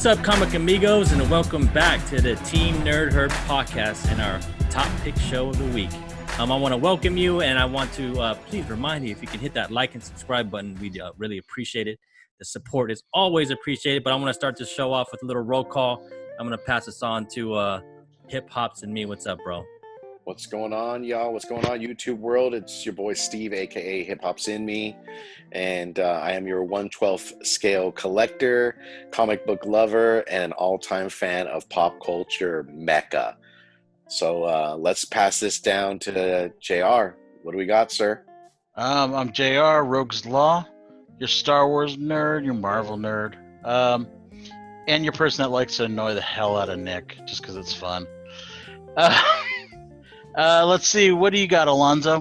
What's up, comic amigos, and welcome back to the Team Nerdherd podcast and our top pick show of the week. I want to welcome you, and I want to please remind you, if you can hit that like and subscribe button, we really appreciate it. The support is always appreciated, but I want to start this show off with a little roll call. I'm going to pass this on to Hip Hops and me. What's up, bro? What's going on, y'all? What's going on, YouTube world? It's your boy Steve, aka Hip Hop's in Me, and I am your 1/12 scale collector, comic book lover, and an all-time fan of pop culture mecca. So let's pass this down to JR. What do we got, sir? I'm JR, Rogue's Law, your Star Wars nerd, your Marvel nerd, and your person that likes to annoy the hell out of Nick just because it's fun. Let's see. What do you got, Alonzo?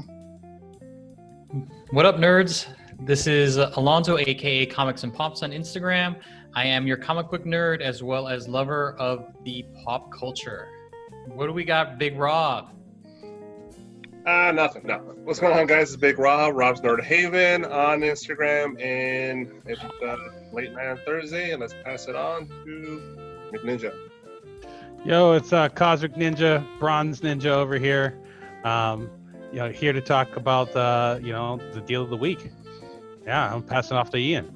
What up, nerds? This is Alonzo, aka Comics and Pops on Instagram. I am your comic book nerd as well as lover of the pop culture. What do we got, Big Rob? Nothing. What's going on, guys? It's Big Rob, Rob's Nerd Haven on Instagram, and it's late night on Thursday, and let's pass it on to McNinja. Yo, it's Cosmic Ninja, Bronze Ninja over here. Here to talk about the deal of the week. Yeah, I'm passing off to Ian.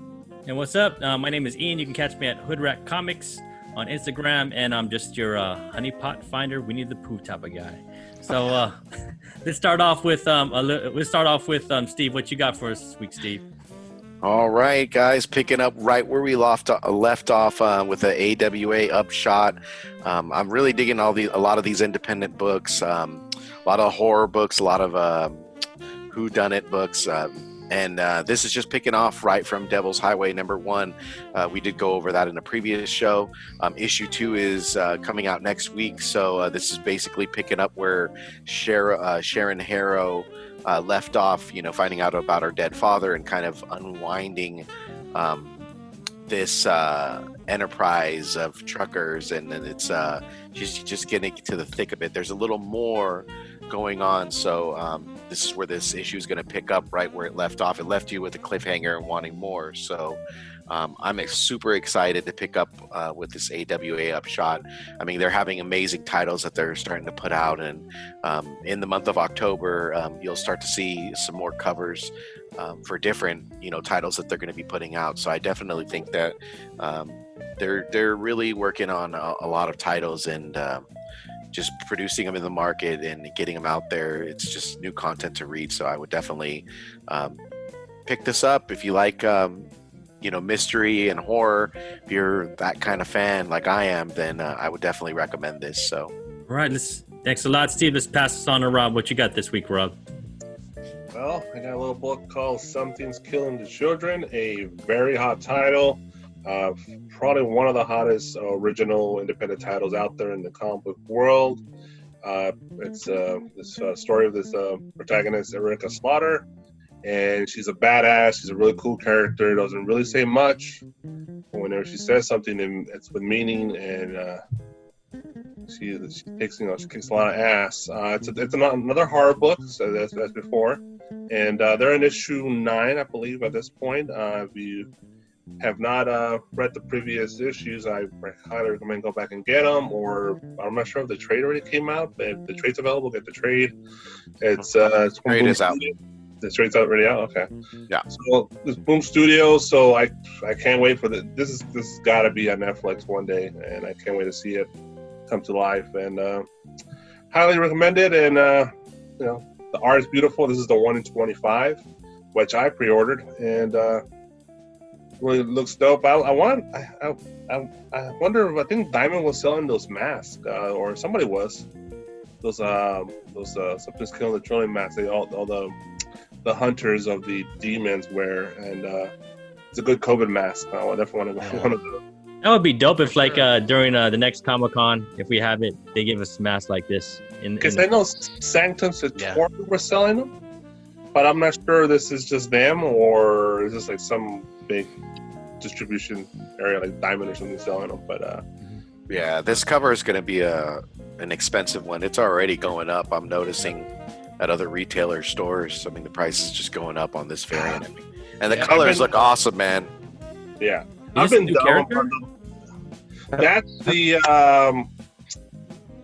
And what's up? My name is Ian. You can catch me at Hoodrat Comics on Instagram, and I'm just your honeypot finder, Winnie the Pooh type of guy. So let's start off with Steve. What you got for us this week, Steve? All right, guys, picking up right where we left off with the AWA Upshot. I'm really digging a lot of these independent books, a lot of horror books, a lot of whodunit books, and this is just picking off right from Devil's Highway #1. We did go over that in a previous show. Issue 2 is coming out next week, so this is basically picking up where Sharon Harrow left off, finding out about her dead father and kind of unwinding this enterprise of truckers, and then it's she's just getting to the thick of it. There's a little more going on, so this is where this issue is going to pick up right where it left off. It left you with a cliffhanger and wanting more, so I'm super excited to pick up with this AWA Upshot. I mean, they're having amazing titles that they're starting to put out, and in the month of October, you'll start to see some more covers for different, titles that they're going to be putting out. So I definitely think that they're really working on a lot of titles and just producing them in the market and getting them out there. It's just new content to read. So I would definitely pick this up if you like. Mystery and horror. If you're that kind of fan like I am, then I would definitely recommend this. So, all right, thanks a lot, Steve. Let's pass this on to Rob. What you got this week, Rob? Well, I got a little book called Something's Killing the Children, a very hot title. Probably one of the hottest original independent titles out there in the comic book world. It's this story of this protagonist, Erica Slaughter. And she's a badass. She's a really cool character. Doesn't really say much. But whenever she says something, it's with meaning, and she kicks a lot of ass. It's another horror book, so that's before, and they're in issue 9, I believe, at this point. If you have not read the previous issues, I highly recommend go back and get them. Or I'm not sure if the trade already came out, but if the trade's available, get the trade. It's trade is out. The trade's already out. Okay. Yeah. So this Boom Studios. So I can't wait for this has got to be on Netflix one day, and I can't wait to see it come to life. And highly recommend it. And the art is beautiful. This is the 1 in 25, which I pre-ordered, and really looks dope. I wonder if I think Diamond was selling those masks, or somebody was. Those Something's Killing the Children masks. All the hunters of the demons wear, and it's a good COVID mask. I definitely want one of those. That would be dope if, during the next Comic-Con, if we have it, they give us masks like this. Because I know Sanctum Sanctorum were selling them, but I'm not sure this is just them or is this like some big distribution area like Diamond or something selling them. But yeah, this cover is going to be an expensive one. It's already going up. I'm noticing at other retailer stores. I mean, the price is just going up on this variant. And the colors look awesome, man. Yeah. I've been down That's the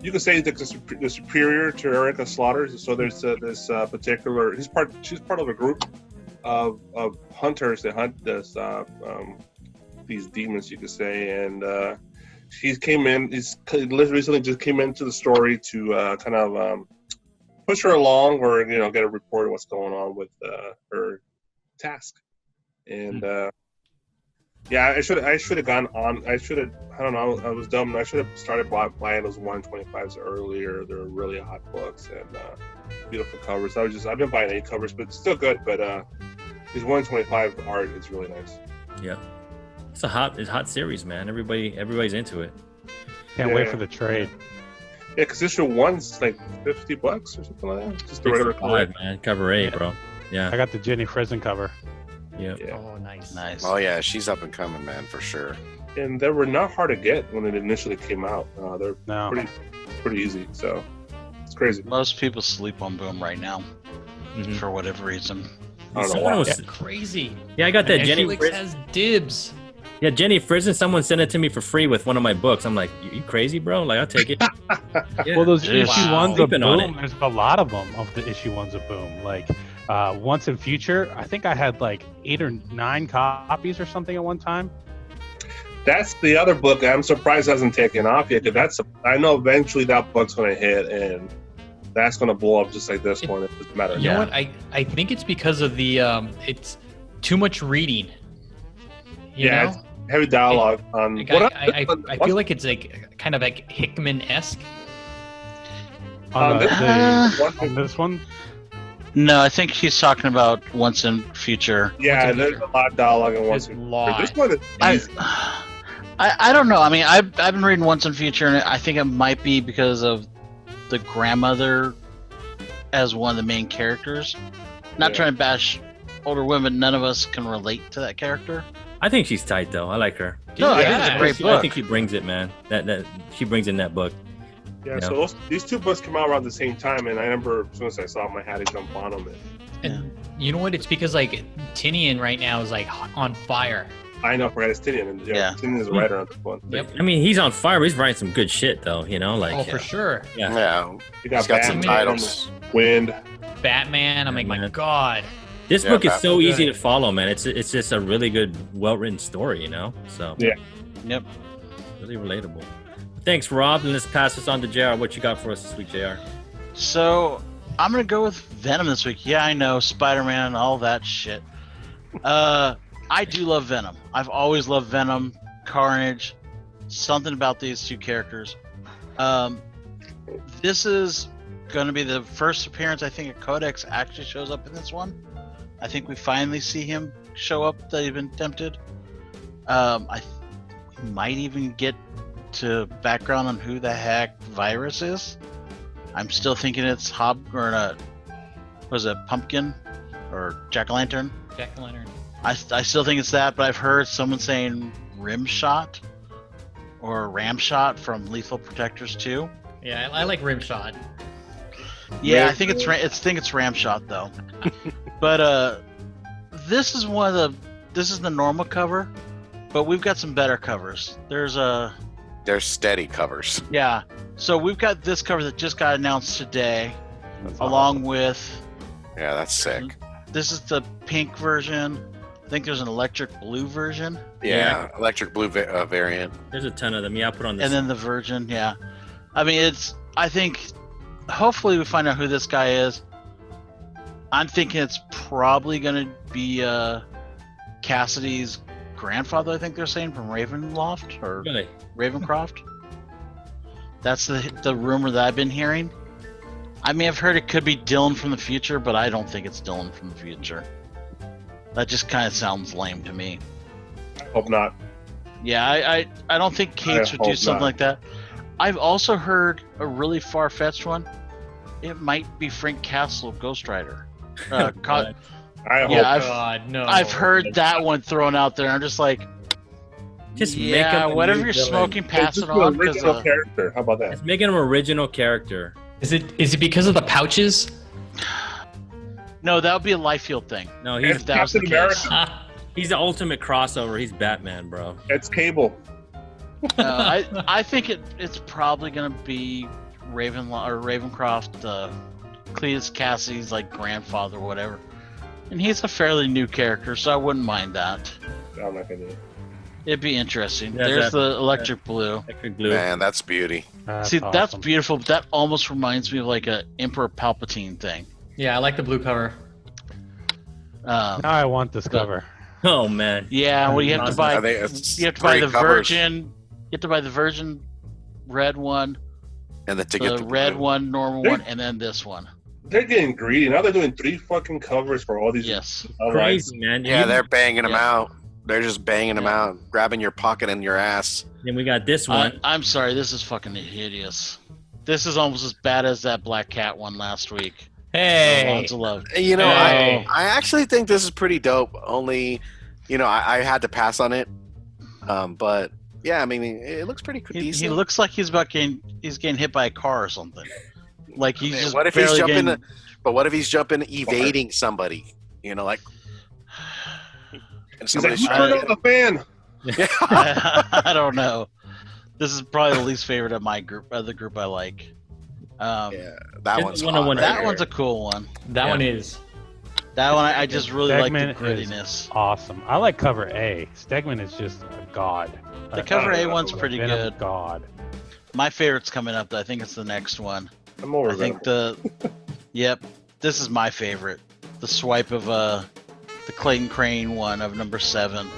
you could say the superior to Erica Slaughter. So there's this particular. She's part of a group of hunters that hunt this these demons, you could say, and he came in. He's recently just came into the story to kind of push her along, or get a report of what's going on with her task. And yeah, I should have gone on. I don't know. I was dumb. I should have started buying those 125s earlier. They're really hot books and beautiful covers. I've been buying 8 covers, but it's still good. But these 125 art is really nice. Yeah, it's a hot series, man. Everybody's into it. Can't wait for the trade. Yeah, because issue 1's like $50 or something like that. Just a regular cover. Man. Cover 8, bro. Yeah. I got the Jenny Frison cover. Yeah. Oh, nice. Oh yeah, she's up and coming, man, for sure. And they were not hard to get when it initially came out. They're pretty easy. So it's crazy. Most people sleep on Boom right now for whatever reason. I don't know Someone why. was- That's crazy. Yeah, I got that And Jenny Netflix Frison. has dibs. Yeah, Jenny Frison. Someone sent it to me for free with one of my books. I'm like, you crazy, bro? Like, I'll take it. Yeah. Well, those Jeez. issue Wow. ones of Sleeping on Boom, there's a lot of them of the issue ones of Boom. Like Once in Future, I think I had like 8 or 9 copies or something at one time. That's the other book I'm surprised hasn't taken off yet. Because I know eventually that book's going to hit and that's going to blow up just like this one. It doesn't matter. You know what? I think it's because of the it's too much reading. You know? It's heavy dialogue on. Like, What I feel like it's like kind of like Hickman-esque. On this- on this one, No, I think he's talking about Once in Future. Yeah, Once in there's Future. a lot of dialogue in There's Once a in lot. Future. This one is easy. I don't know. I mean, I've been reading Once in Future, and I think it might be because of the grandmother as one of the main characters. Not Yeah. trying to bash older women, none of us can relate to that character. I think she's tight though. I like her. No, I think Yeah. it's a great I book. think she brings it, man. That she brings in that book. Yeah, Yeah. so these 2 books came out around the same time, and I remember as soon as I saw them, I had to jump on them. And you know what? It's because like Tinian right now is like on fire. I know, I forgot it's Tinian, and Yeah. Tinian is a writer on this one. Yep. I mean, he's on fire, but he's writing some good shit though. Like, Oh, for sure. yeah. Yeah, You he's got some Batman, titles. Wind. Batman. I'm like, my Batman. God. This Yeah, book is so Batman. easy to follow, man. It's just a really good, well-written story, So Yeah. Yep. really relatable. Thanks, Rob. And let's pass this on to JR. What you got for us this week, JR? So I'm gonna go with Venom this week. Yeah, I know Spider-Man, all that shit. I do love Venom. I've always loved Venom, Carnage. Something about these 2 characters. This is going to be the first appearance I think a Codex actually shows up in this one. I think we finally see him show up. That he's been tempted. We might even get to background on who the heck Virus is. I'm still thinking it's was it Pumpkin or Jack-o'-lantern? Jack-o'-lantern. I still think it's that, but I've heard someone saying Rim Shot or Ram Shot from Lethal Protectors 2. Yeah, I like Rimshot. Yeah, I think it's Ram Shot though. But this is the normal cover, but we've got some better covers. They're steady covers. Yeah. So we've got this cover that just got announced today, That's along awesome. with Yeah, that's sick. this is the pink version. I think there's an electric blue version, Yeah, electric blue variant. There's a ton of them. Yeah, I'll put on this. and then the Virgin. Yeah. I mean, I think hopefully we find out who this guy is. I'm thinking it's probably going to be Cassidy's grandfather, I think they're saying, from Ravenloft or Really? Ravencroft. That's the rumor that I've been hearing. I mean, I've heard it could be Dylan from the future, but I don't think it's Dylan from the future. That just kind of sounds lame to me. I hope not. Yeah, I don't think Cates would do hope something not. like that. I've also heard a really far-fetched one. It might be Frank Castle, Ghost Rider. I hope Yeah, God, no. I've heard that one thrown out there. I'm just like, Just make yeah, him a whatever new you're villain. smoking, pass Just it an on. 'cause, original character. How about that? Let's make him an original character. Is it because of the pouches? no, that would be a Liefeld thing. No, It's If that was the Captain case. America. he's the ultimate crossover. He's Batman, bro. It's Cable. I think it's probably gonna be Ravencroft, Cletus Cassidy's like grandfather or whatever, and he's a fairly new character, so I wouldn't mind that. I'm not gonna do it. It'd be interesting. Yeah, There's that- the electric blue. Electric blue. Man, that's beauty. See, that's awesome. beautiful, but that almost reminds me of like a Emperor Palpatine thing. Yeah, I like the blue cover. Now I want this cover. Oh man. Yeah, well, you have to Awesome. buy. I think it's You have to buy 3 the covers, Virgin. You have to buy the Virgin red one, and then to get the the red blue. one, normal They're- one, and then this one. They're getting greedy. Now they're doing 3 fucking covers for all these. Yes. Crazy, man. Yeah, You- they're banging them Yeah. out. They're just banging them Yeah. out, grabbing your pocket and your ass. Then we got this one. I'm sorry, this is fucking hideous. This is almost as bad as that Black Cat one last week. Hey, Lots of love. You know, Hey. I actually think this is pretty dope. Only, you know, I had to pass on it. But yeah, I mean, it looks pretty He decent. looks like he's getting hit by a car or something. Like he's Man, just what if he's barely jumping? getting- But what if he's jumping, evading somebody? You know, like. And He's like, somebody's "You trying don't know the fan." I don't know. This is probably the least favorite of my group, of the group I like. Yeah, that It's one's one hot on one. right That here. one's a cool one. that Yeah. one is. That one I just really like the Stegman is grittiness. awesome. I like cover A. Stegman is just a god. The cover A know. one's pretty Venom good. God. My favorite's coming up. Though. I think it's the next one. I'm over I think Yep, this is my favorite. The swipe of the Clayton Crane one of number 7.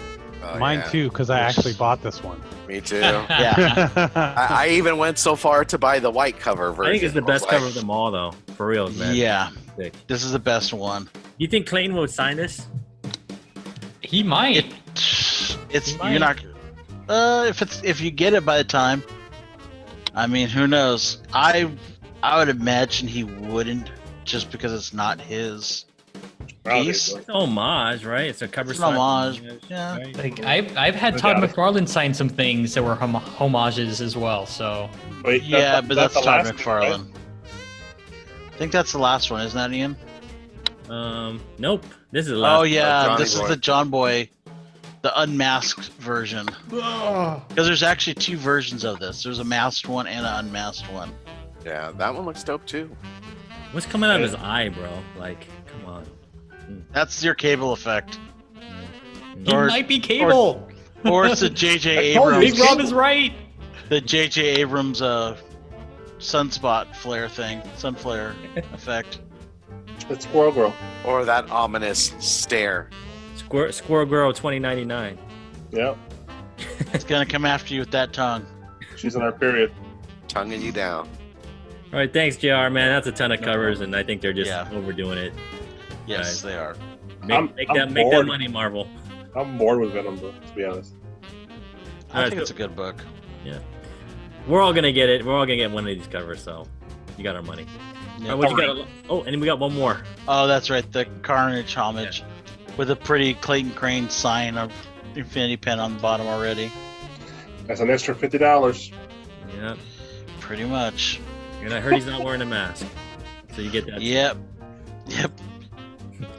Oh, Mine yeah. too, because I Which- actually bought this one. Me too. Yeah, I even went so far to buy the white cover version. I think it's the I was best like, cover of them all, though. For real, man. yeah. Sick. This is the best one. You think Clayton would sign this? He might. It's He you're might. not. If you get it by the time, I mean, who knows? I would imagine he wouldn't, just because it's not his piece. It's an homage, right? It's a cover It's an sign. homage, yeah. Right? Like I've had No Todd doubt. McFarlane sign some things that were homages as well. So Wait, Yeah, but that's the Todd last one, right? McFarlane. I think that's the last one, isn't that Ian? Nope. This is the last. Oh yeah, Johnny this Boy. is the John Boy, the unmasked version. Because there's actually 2 versions of this. There's a masked one and an unmasked one. Yeah, that one looks dope too. What's coming out of his eye, bro? Like, come on. That's your Cable effect, he Or- might be Cable. or it's the J.J. I told you. Big Abrams, Rob is right. the J.J. Abrams sunspot flare thing, sun flare effect. It's Squirrel Girl. Or that ominous stare. Squirrel Girl 2099. Yeah, It's gonna come after you with that tongue. she's in our period. Tonguing you down. All right, thanks, JR, man. That's a ton of covers, and I think they're just Yeah. overdoing it. Yes, Right. they are. Make I'm that bored. money, Marvel. I'm bored with Venom, bro, to be honest. I Alright, think it's a good book. We're all gonna get it. We're all gonna get one of these covers, so you got our money. Yeah. All right, what you got? Oh, and we got one more. Oh, that's right, the Carnage homage with a pretty Clayton Crane sign of Infinity Pen on the bottom already. That's an extra $50. Yeah, Pretty much. and I heard he's not wearing a mask, so you get that. Yep. Yep.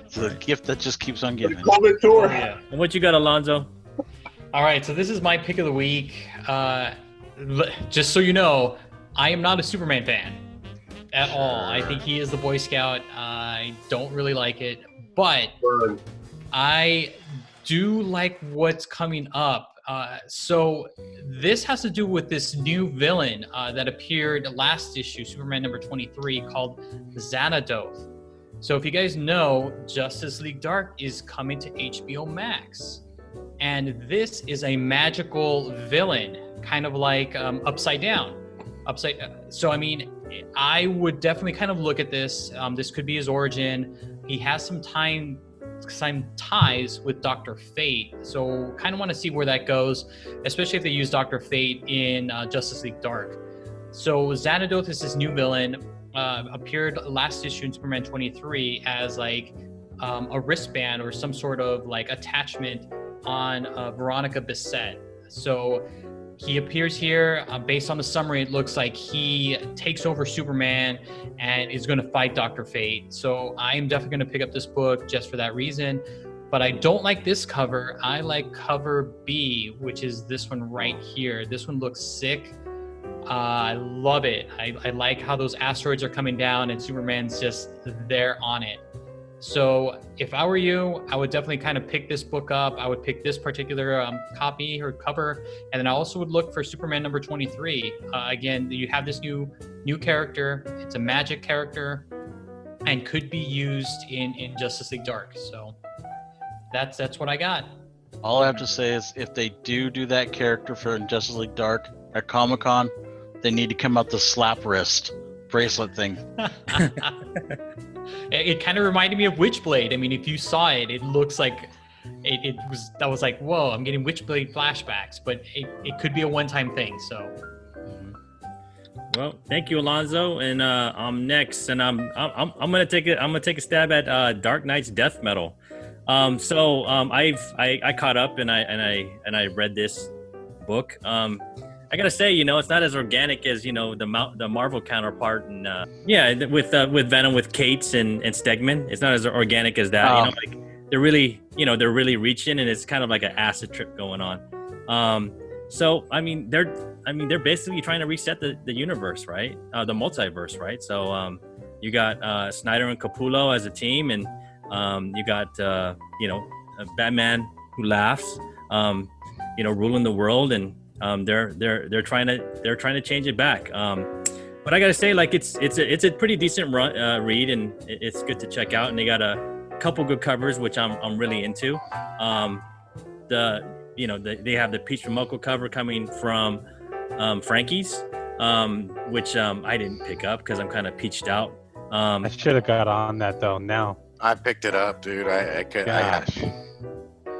It's a gift that just keeps on giving. COVID tour. Yeah. And what you got, Alonzo? All right, so this is my pick of the week. Just so you know, I am not a Superman fan at all. I think he is the Boy Scout. I don't really like it, but Burn. I do like what's coming up. So this has to do with this new villain that appeared last issue, Superman number 23, called Xanadoth. So if you guys know, Justice League Dark is coming to HBO Max. And this is a magical villain, kind of like Upside Down. So I mean, I would definitely kind of look at this. This could be his origin. He has some ties with Dr. Fate, so kind of want to see where that goes, especially if they use Dr. Fate in Justice League Dark. So Xanadoth is this new villain, appeared last issue in Superman 23 as like a wristband or some sort of like attachment on Veronica Bissett. So he appears here. Based on the summary, it looks like he takes over Superman and is going to fight Dr. Fate. So I am definitely going to pick up this book just for that reason. But I don't like this cover. I like cover B, which is this one right here. This one looks sick. I love it. I like how those asteroids are coming down and Superman's just there on it. So if I were you, I would definitely kind of pick this book up. I would pick this particular copy or cover, and then I also would look for Superman number 23. Again, you have this new character. It's a magic character, and could be used in Justice League Dark. So that's what I got. All I have to say is, if they do that character for Justice League Dark at Comic-Con, they need to come out the slap wrist bracelet thing. It kind of reminded me of Witchblade. I mean, if you saw it, it looks like it was. I was like, whoa, I'm getting Witchblade flashbacks. But it could be a one-time thing. So. Well, thank you, Alonzo, and I'm next, and I'm gonna take a stab at Dark Knight's Death Metal. I caught up and I read this book. I gotta say, it's not as organic as the Marvel counterpart, and with Venom with Cates and Stegman. It's not as organic as that. They're really reaching, and it's kind of like an acid trip going on. They're basically trying to reset the universe, right? The multiverse, right? So you got Snyder and Capullo as a team, and you got a Batman who laughs, ruling the world, and they're trying to change it back. But I gotta say, like, it's a pretty decent read, and it's good to check out. And they got a couple good covers, which I'm really into. They have the Peach Momoko cover coming from Frankie's, which I didn't pick up because I'm kind of peached out. I should have got on that though. Now I picked it up, dude. I could.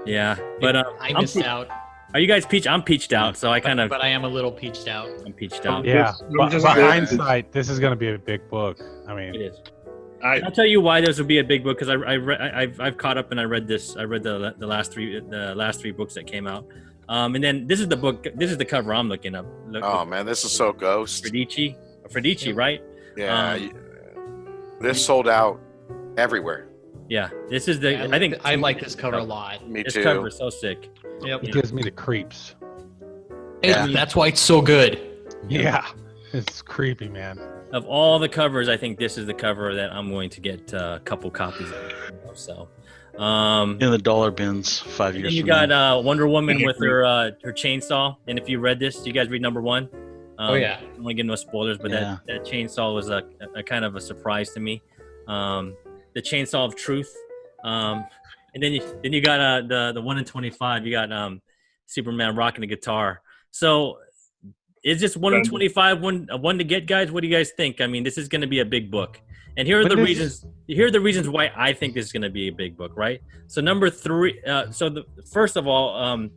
Yeah, but I missed out. Are you guys peached? I'm peached out, so I kind of. But I am a little peached out. I'm peached out. Yeah, but hindsight, this is going to be a big book. I mean, it is. I'll tell you why this would be a big book, because I've caught up and I read this. I read the last three books that came out, and then this is the book. This is the cover I'm looking up. Man, this is so Ghost. Fredici, right? Yeah, this sold out everywhere. Yeah, this is the. I think I like this cover a lot. Me too. This cover is so sick. Yep. it gives me the creeps. That's why it's so good. Yeah, it's creepy, man. Of all the covers, I think this is the cover that I'm going to get a couple copies of. So, in the dollar bins 5 years. You got Wonder Woman with her chainsaw, and if you read this, do you guys read number 1? Oh yeah. I don't want to give no spoilers, but that chainsaw was a kind of a surprise to me. The chainsaw of truth, and then you got the 1 in 25. You got Superman rocking the guitar. So. Is this 1 in 25 one to get, guys? What do you guys think? I mean, this is going to be a big book, and here are the reasons. Here are the reasons why I think this is going to be a big book, right? So number 3. First of all,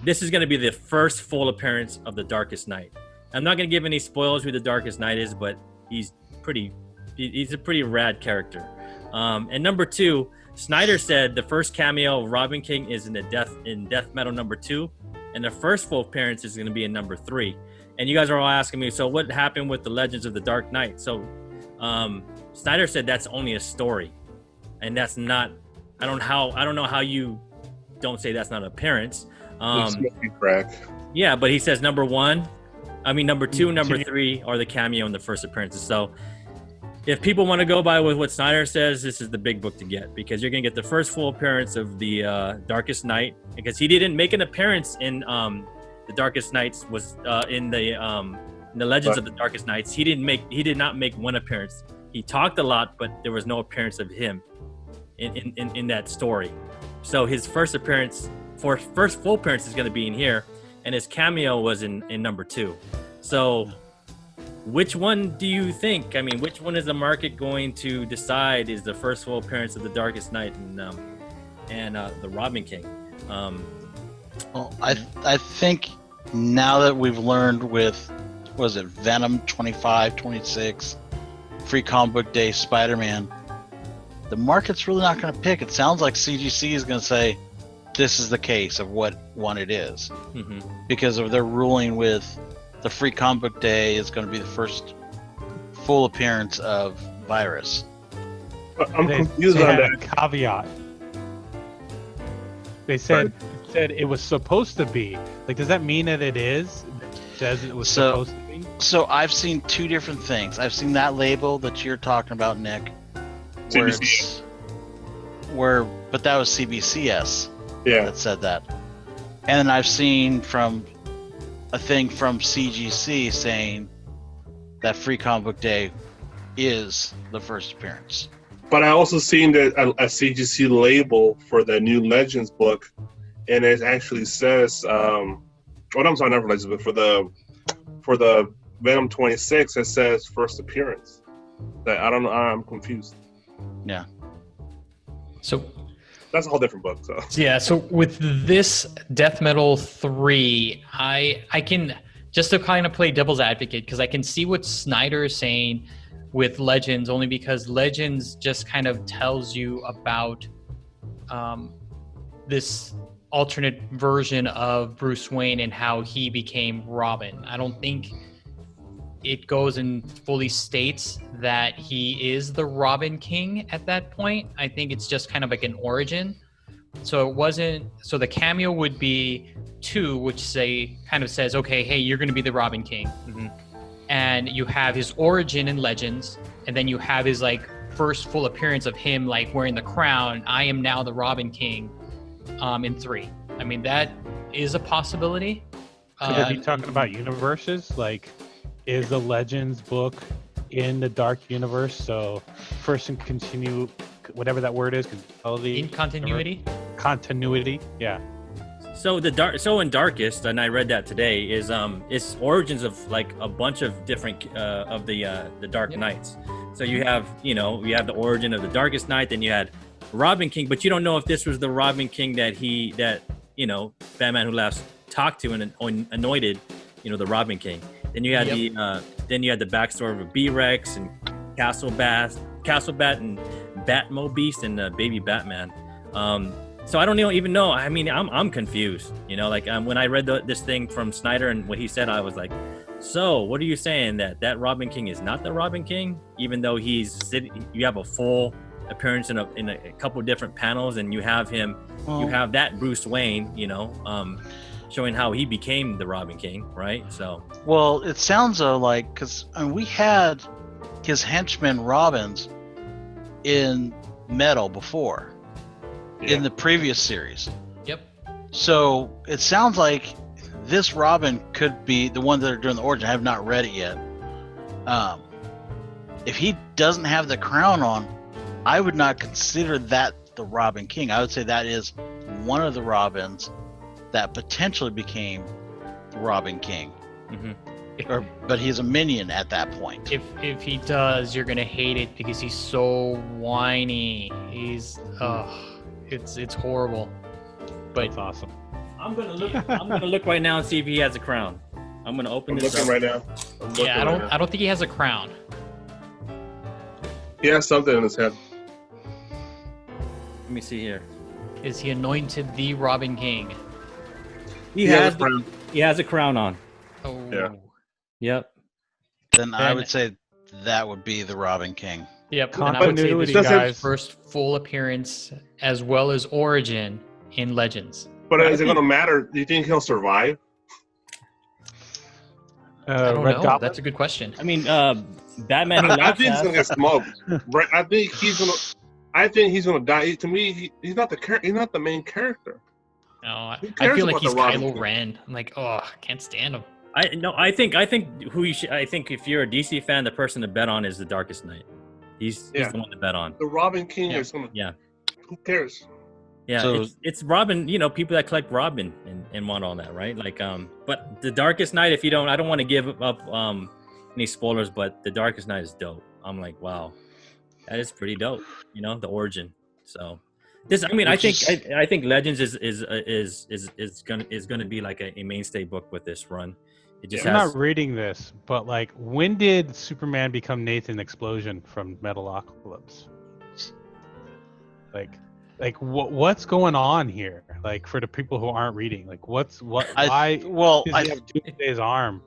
this is going to be the first full appearance of the Darkest Knight. I'm not going to give any spoilers who the Darkest Knight is, but he's a pretty rad character. And number 2, Snyder said the first cameo of Robin King is in Death Metal number 2. And the first full appearance is going to be in number 3. And you guys are all asking me, so what happened with the Legends of the Dark Knight? So Snyder said that's only a story, and that's not. I don't know how you don't say that's not an appearance. Yeah, but he says number 2, number 3 are the cameo and the first appearances. So if people want to go by with what Snyder says, this is the big book to get, because you're going to get the first full appearance of the Darkest Knight, because he didn't make an appearance in the Darkest Knights, was in the Legends of the Darkest Knights. He did not make one appearance. He talked a lot, but there was no appearance of him in that story. So his first full appearance is going to be in here, and his cameo was in number 2. So which one do you think? I mean, which one is the market going to decide is the first full appearance of the Darkest Knight and the Robin King? Well, I think now that we've learned with, was it Venom 25, 26, Free Comic Book Day, Spider-Man, the market's really not going to pick. It sounds like CGC is going to say this is the case of what one it is, because of their ruling with the Free Comic Book Day is going to be the first full appearance of Virus. I'm confused on that caveat. They said it was supposed to be. Like, does that mean that it is? It says it was supposed to be? So I've seen two different things. I've seen that label that you're talking about, Nick. CBC. But that was CBCS Yeah. that said that. And then I've seen from a thing from CGC saying that Free Comic Book Day is the first appearance. But I also seen that a CGC label for the new Legends book, and it actually says, I'm sorry, not for Legends, but for the Venom 26, it says first appearance. That I don't know. I'm confused. Yeah. So That's a whole different book. So yeah, so with this Death Metal 3, I can, just to kind of play devil's advocate, because I can see what Snyder is saying with Legends, only because Legends just kind of tells you about this alternate version of Bruce Wayne and how he became Robin. I don't think it goes and fully states that he is the Robin King at that point. I think it's just kind of like an origin. So it wasn't, so the cameo would be 2, which kind of says, okay, hey, you're going to be the Robin King. Mhm. And you have his origin in Legends, and then you have his like first full appearance of him like wearing the crown. I am now the Robin King in 3. I mean, that is a possibility. Could it be talking about universes? Like, is the Legends book in the Dark Universe? So first and continue, whatever that word is, in continuity? Continuity, yeah. So in Darkest, and I read that today, is it's origins of like a bunch of different of the Dark Knights. So you have the origin of the Darkest Knight, then you had Robin King, but you don't know if this was the Robin King that Batman Who Laughs talked to and anointed, the Robin King. Then you had the backstory of B-Rex and Castlebat and Batmobeast and Baby Batman. So I don't even know. I mean, I'm confused. When I read this thing from Snyder and what he said, I was like, so what are you saying that Robin King is not the Robin King, even though you have a full appearance in a couple of different panels, and you have him, you have that Bruce Wayne, showing how he became the Robin King, right? So, well, it sounds like, because we had his henchmen Robins in Metal before, in the previous series. Yep. So it sounds like this Robin could be the one that are doing the origin. I have not read it yet. If he doesn't have the crown on, I would not consider that the Robin King. I would say that is one of the Robins that potentially became the Robin King. Mm-hmm. But he's a minion at that point. If he does, you're gonna hate it because he's so whiny. He's it's horrible. But it's awesome. I'm gonna look right now and see if he has a crown. I'm gonna open this looking up. right now. I don't think he has a crown. He has something in his head. Let me see here. Is he anointed the Robin King? He has a crown on. Oh. Yeah. Yep. Then I would say that would be the Robin King. Yep. And I would say this Continuity, is guys. his first full appearance as well as origin in Legends. But is it going to matter? Do you think he'll survive? I don't Red know. Goblin? That's a good question. I mean, Batman Who I Laughs think he's has- gonna get smoked. I think he's gonna die. To me, he's not the main character. No, I cares feel like about he's the Robin Kylo King? Ren. I'm like, I can't stand him. I think if you're a DC fan, the person to bet on is the Darkest Knight. He's the one to bet on. The Robin King Yeah. is gonna. Yeah. Who cares? Yeah, So- it's Robin. People that collect Robin and want all that, right? But the Darkest Knight. I don't want to give up any spoilers, but the Darkest Knight is dope. I'm like, wow, that is pretty dope. The origin. So this, I think Legends is gonna be like a mainstay book with this run. It just I'm has. not reading this, but like, when did Superman become Nathan Explosion from Metalocalypse? Like what's going on here? Like, for the people who aren't reading, like why does he have Doomsday's arm?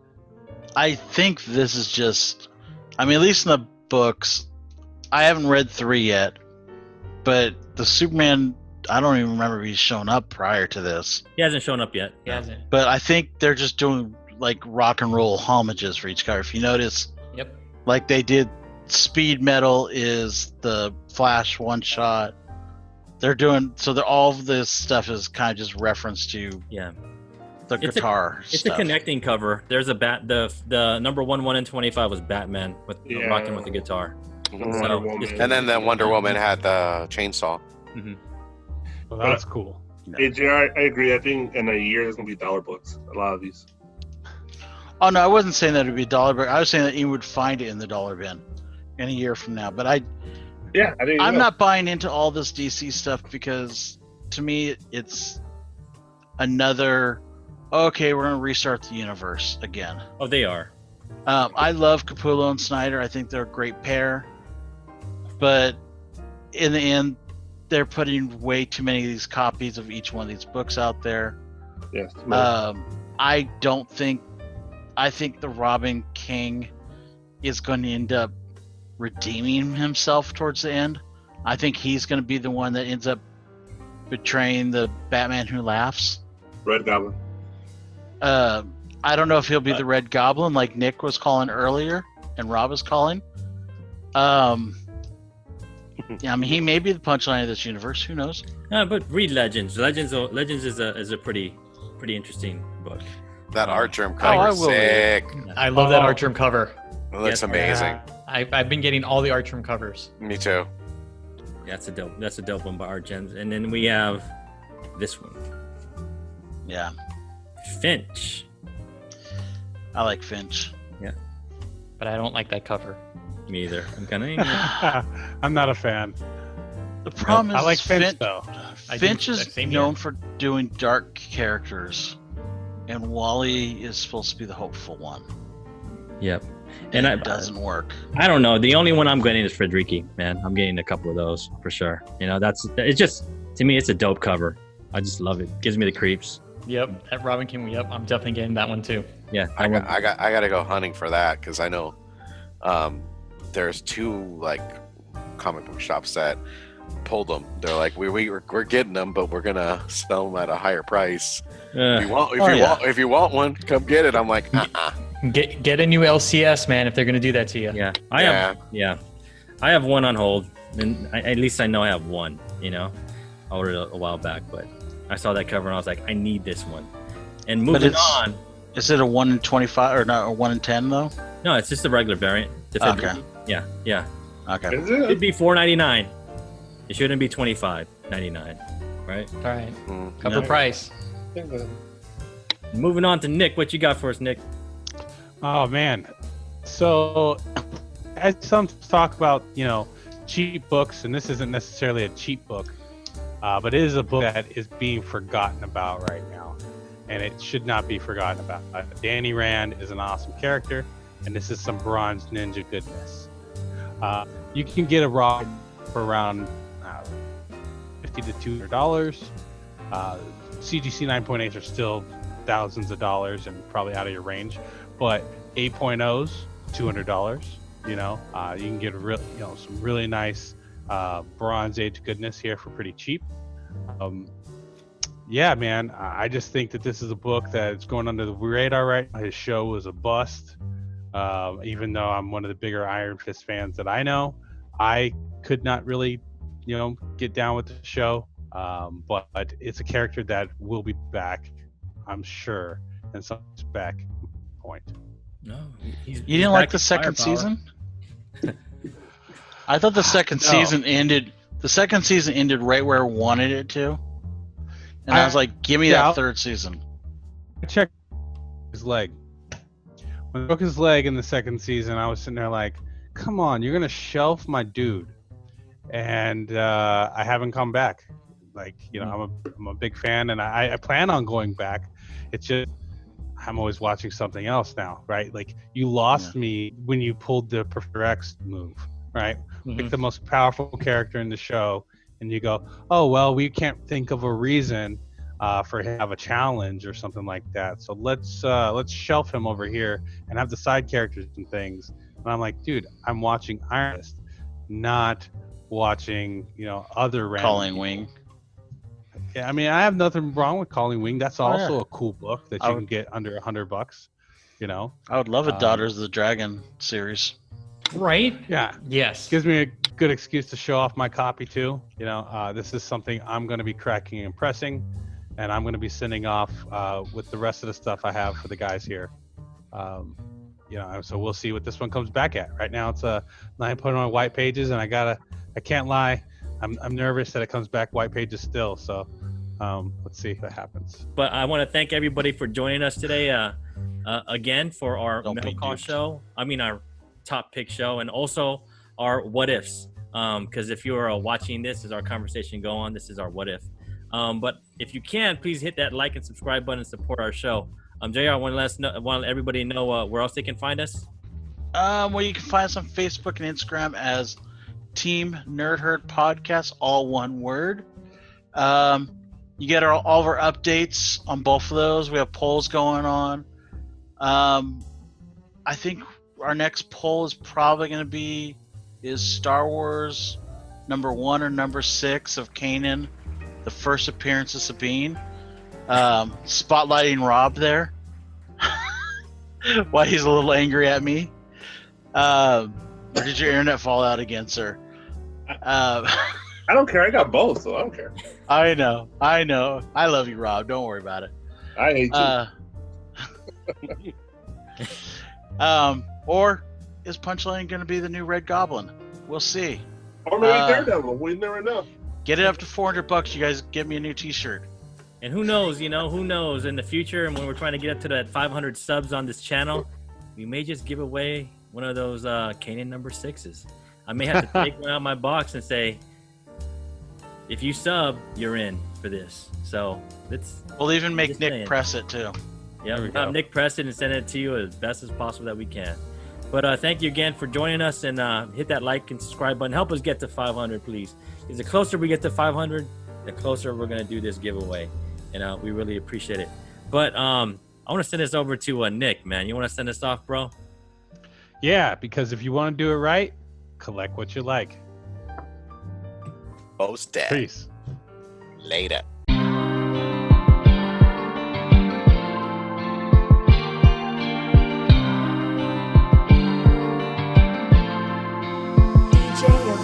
I think this is just, at least in the books, I haven't read 3 yet, but the Superman I don't even remember if he's shown up prior to this. He hasn't shown up yet. He hasn't. But I think they're just doing like rock and roll homages for each character. If you notice, Yep. like they did, Speed Metal is the Flash one shot. They're doing so. All of this stuff is kind of just reference to Yeah. the It's guitar. It's stuff. a connecting cover. There's a the number 1 in 25 was Batman with Yeah. rocking with the guitar. Mhm. Wonder Woman. And then the Wonder Woman had the chainsaw. Well, that's cool. AJ, I agree. I think in a year there's gonna be dollar books. A lot of these. Oh no, I wasn't saying that it'd be a dollar bin. I was saying that you would find it in the dollar bin in a year from now. But Yeah, I think. I'm not buying into all this DC stuff because to me it's another. Okay, we're gonna restart the universe again. Oh, they are. I love Capullo and Snyder. I think they're a great pair. But in the end, they're putting way too many of these copies of each one of these books out there. Yes. I don't think. I think the Robin King is going to end up redeeming himself towards the end. I think he's going to be the one that ends up betraying the Batman Who Laughs. Red Goblin. I don't know if he'll be the Red Goblin like Nick was calling earlier and Rob was calling. Yeah, I mean, he may be the punchline of this universe. Who knows? But read Legends. Legends is a pretty interesting book. That Archer I cover will read sick. I love that Oh. Artrum cover. It looks Yes. amazing. I've been getting all the Artrum covers. Me too. Yeah, that's a dope one by Art Gems. And then we have this one, Yeah, Finch. I like Finch. But I don't like that cover. Me either. I'm kind of. I'm not a fan. The problem I is like Finch though. I do Finch the is same here. known for doing dark characters, and Wally is supposed to be the hopeful one, Yep. and And it doesn't work. I don't know. The only one I'm getting is Frederici, man. I'm getting a couple of those for sure. You know, it's just to me, it's a dope cover. I just love it. Gives me the creeps. Yep, at Robin King. Yep, I'm definitely getting that one too. Yeah, I got to go hunting for that because I know there's two like comic book shops that pulled them. They're like, we're getting them, but we're gonna sell them at a higher price. If you want one, come get it. I'm like, Get a new LCS, man, if they're gonna do that to you. Yeah, I have one on hold, and at least I know I have one. You know, I ordered it a while back, but I saw that cover and I was like, I need this one. And moving on. Is it a 1 in 25 or not a 1 in 10 though? No, it's just the regular variant. The Okay. Frederici. Yeah. Okay. Is It'd it? be $4.99. It shouldn't be $25.99, right? All right, mm, cover Yeah. price. Moving on to Nick. What you got for us, Nick? Oh man. So as some talk about, cheap books, and this isn't necessarily a cheap book, but it is a book that is being forgotten about right now, and it should not be forgotten about. Danny Rand is an awesome character, and this is some Bronze Ninja goodness. You can get a raw for around $50 to $200. CGC 9.8s are still thousands of dollars and probably out of your range, but 8.0s $200. You can get some really nice Bronze Age goodness here for pretty cheap. Yeah, man, I just think that this is a book that's going under the radar right now. His show was a bust. Even though I'm one of the bigger Iron Fist fans that I know, I could not really, get down with the show. But it's a character that will be back, I'm sure, in some back point. No, You didn't like the second season? I thought the second season ended. The second season ended right where I wanted it to, and I was like, "Give me that third season." I checked his leg. When he broke his leg in the second season, I was sitting there like, "Come on, you're gonna shelf my dude," and I haven't come back. Like, I'm a big fan, and I plan on going back. It's just I'm always watching something else now, right? Like, you lost me when you pulled the Professor X move, right? Pick the most powerful character in the show, and you go, "Oh well, we can't think of a reason for him to have a challenge or something like that. So let's shelf him over here and have the side characters and things." And I'm like, dude, I'm watching Iron Fist, not watching other random Calling people. Wing. Yeah, I mean, I have nothing wrong with Calling Wing. That's also yeah. a cool book that you can get under $100. You know, I would love a Daughters of the Dragon series. Right? yeah, Yes. gives me a good excuse to show off my copy too. You know, this is something I'm going to be cracking and pressing, and I'm going to be sending off with the rest of the stuff I have for the guys here. You know, so we'll see what this one comes back at. Right now, it's a 9.0 white pages, and I can't lie, I'm nervous that it comes back white pages still. So let's see what happens. But I want to thank everybody for joining us today again for our Metal Call show. I mean, our top pick show, and also our what ifs. Because if you are watching this as our conversation go on, this is our what if. But if you can, please hit that like and subscribe button and support our show. JR, I want to let everybody know where else they can find us. Well, you can find us on Facebook and Instagram as Team Nerdherd Podcast, all one word. You get all of our updates on both of those. We have polls going on. I think our next poll is probably going to be, is Star Wars number 1 or number 6 of Kanan the first appearance of Sabine? Spotlighting Rob there. Why he's a little angry at me. Or did your internet fall out again, sir? I don't care. I got both, so I don't care. I know. I love you, Rob. Don't worry about it. I hate you. Or is Punchline going to be the new Red Goblin? We'll see. Or maybe Daredevil. We never know. Get it up to $400. You guys get me a new T-shirt. And who knows, who knows in the future, and when we're trying to get up to that 500 subs on this channel, we may just give away one of those Kanan number 6s. I may have to take one out of my box and say, if you sub, you're in for this. So we'll even make Nick press it too. Yeah, we'll have Nick press it and send it to you as best as possible that we can. But thank you again for joining us, and hit that like and subscribe button. Help us get to 500, please. Because the closer we get to 500, the closer we're going to do this giveaway. And we really appreciate it. But I want to send this over to Nick, man. You want to send us off, bro? Yeah, because if you want to do it right, collect what you like. Most dead. Peace. Later. DJ, you're